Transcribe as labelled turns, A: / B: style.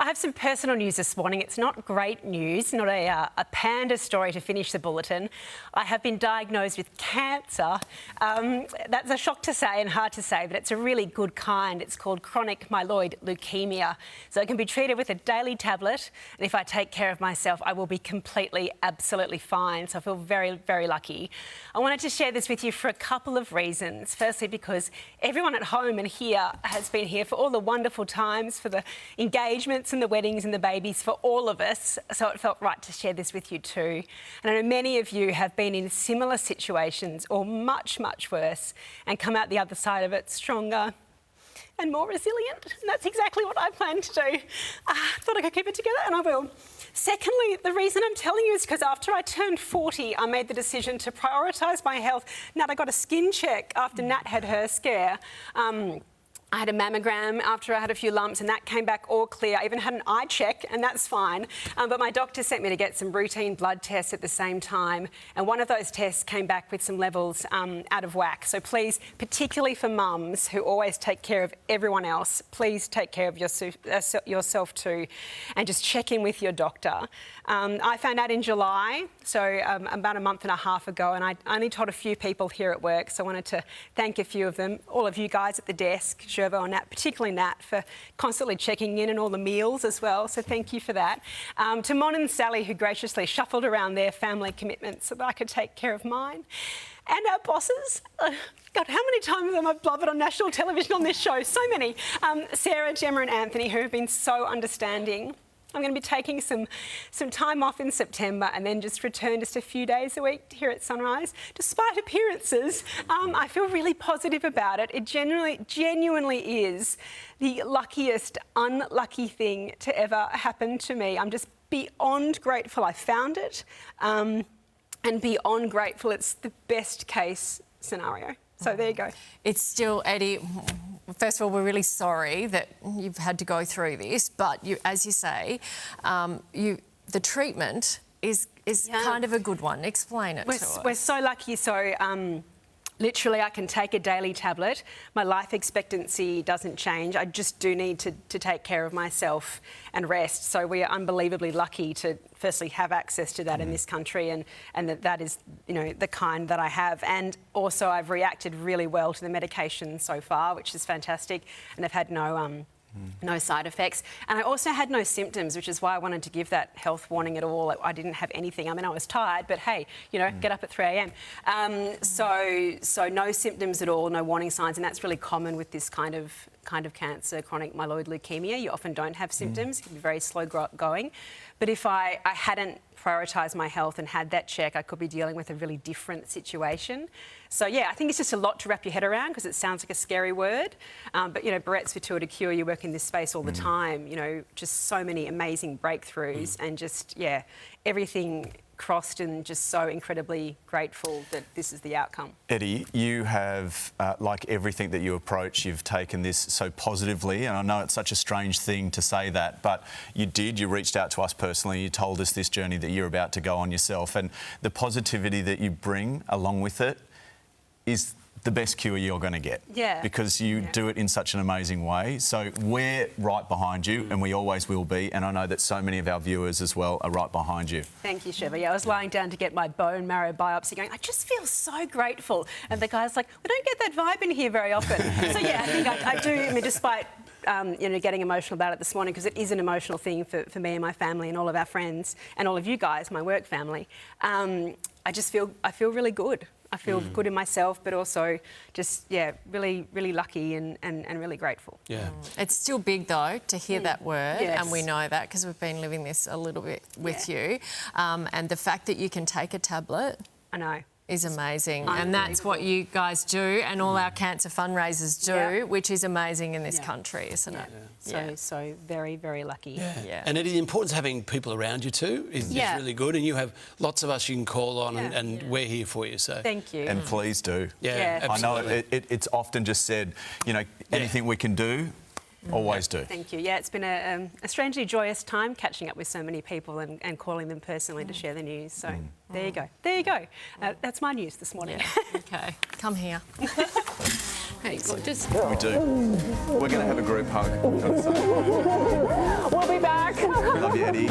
A: have some personal news this morning. It's not great news, not a panda story to finish the bulletin. I have been diagnosed with cancer. That's a shock to say and hard to say, but it's a really good kind. It's called chronic myeloid leukaemia. So it can be treated with a daily tablet, and if I take care of myself, I will be completely, absolutely fine. So I feel very, very lucky. I wanted to share this with you for a couple of reasons. Firstly, because everyone at home and here has been here for all the wonderful times, for the engagements and the weddings and the babies, for all of us. So it felt right to share this with you too. And I know many of you have been in similar situations or much, much worse and come out the other side of it stronger and more resilient. And that's exactly what I plan to do. I thought I could keep it together, and I will. Secondly, the reason I'm telling you is because after I turned 40, I made the decision to prioritise my health. Nat, I got a skin check after Nat had her scare. I had a mammogram after I had a few lumps, and that came back all clear. I even had an eye check, and that's fine. But my doctor sent me to get some routine blood tests at the same time, and one of those tests came back with some levels out of whack. So please, particularly for mums who always take care of everyone else, please take care of yourself too, and just check in with your doctor. I found out in July, so about a month and a half ago, and I only told a few people here at work, so I wanted to thank a few of them, all of you guys at the desk, and Nat, particularly Nat, for constantly checking in and all the meals as well, so thank you for that. To Mon and Sally, who graciously shuffled around their family commitments so that I could take care of mine. And our bosses, God, how many times have I blubbered on national television on this show? So many. Sarah, Gemma and Anthony, who have been so understanding. I'm going to be taking some time off in September and then just return just a few days a week here at Sunrise. Despite appearances, I feel really positive about it. It genuinely is the luckiest unlucky thing to ever happen to me. I'm just beyond grateful I found it, and beyond grateful it's the best case scenario. So there you go.
B: It's still, Eddy, first of all, we're really sorry that you've had to go through this, but as you say, the treatment is kind of a good one. Explain it to us.
A: We're so lucky. So literally I can take a daily tablet. My life expectancy doesn't change. I just do need to take care of myself and rest. So we are unbelievably lucky to firstly have access to that in this country, and that is, you know, the kind that I have. And also I've reacted really well to the medication so far, which is fantastic, and I've had no side effects. And I also had no symptoms, which is why I wanted to give that health warning at all. I didn't have anything. I mean, I was tired, but hey, you know, get up at 3 a.m. So no symptoms at all, no warning signs, and that's really common with this kind of cancer, chronic myeloid leukemia. You often don't have symptoms. It can be very slow going. But if I hadn't prioritised my health and had that check, I could be dealing with a really different situation. So, yeah, I think it's just a lot to wrap your head around because it sounds like a scary word. But, you know, Barrett's Fertility Cure, you work in this space all the time, you know, just so many amazing breakthroughs and just, yeah, everything crossed, and just so incredibly grateful that this is the outcome.
C: Eddy, you have, like everything that you approach, you've taken this so positively, and I know it's such a strange thing to say that, but you reached out to us personally, you told us this journey that you're about to go on yourself, and the positivity that you bring along with it is the best cure you're going to get. Yeah. Because you do it in such an amazing way. So we're right behind you, and we always will be. And I know that so many of our viewers as well are right behind you.
A: Thank you, Sheva. Yeah, I was lying down to get my bone marrow biopsy going, I just feel so grateful. And the guy's like, we don't get that vibe in here very often. So yeah, I think I do, I mean, despite you know, getting emotional about it this morning, because it is an emotional thing for me and my family and all of our friends and all of you guys, my work family, I feel really good. I feel good in myself, but also just, yeah, really, really lucky and really grateful.
B: Yeah. It's still big, though, to hear that word, and we know that because we've been living this a little bit with you. And the fact that you can take a tablet...
A: I know.
B: ...is amazing. And that's what you guys do and all our cancer fundraisers do, which is amazing in this country, isn't it?
A: So very, very lucky.
D: Yeah. And Eddy, the importance of having people around you too is really good, and you have lots of us you can call on, and we're here for you. So
A: thank you.
C: And please do.
D: Yeah,
C: I know it's often just said, you know, anything we can do, always do.
A: Thank you. Yeah, it's been a strangely joyous time catching up with so many people and calling them personally to share the news. So there you go. There you go. That's my news this morning.
B: Okay, come here. Hey, gorgeous.
C: We do. We're going to have a group hug.
A: We'll be back.
C: Eddy.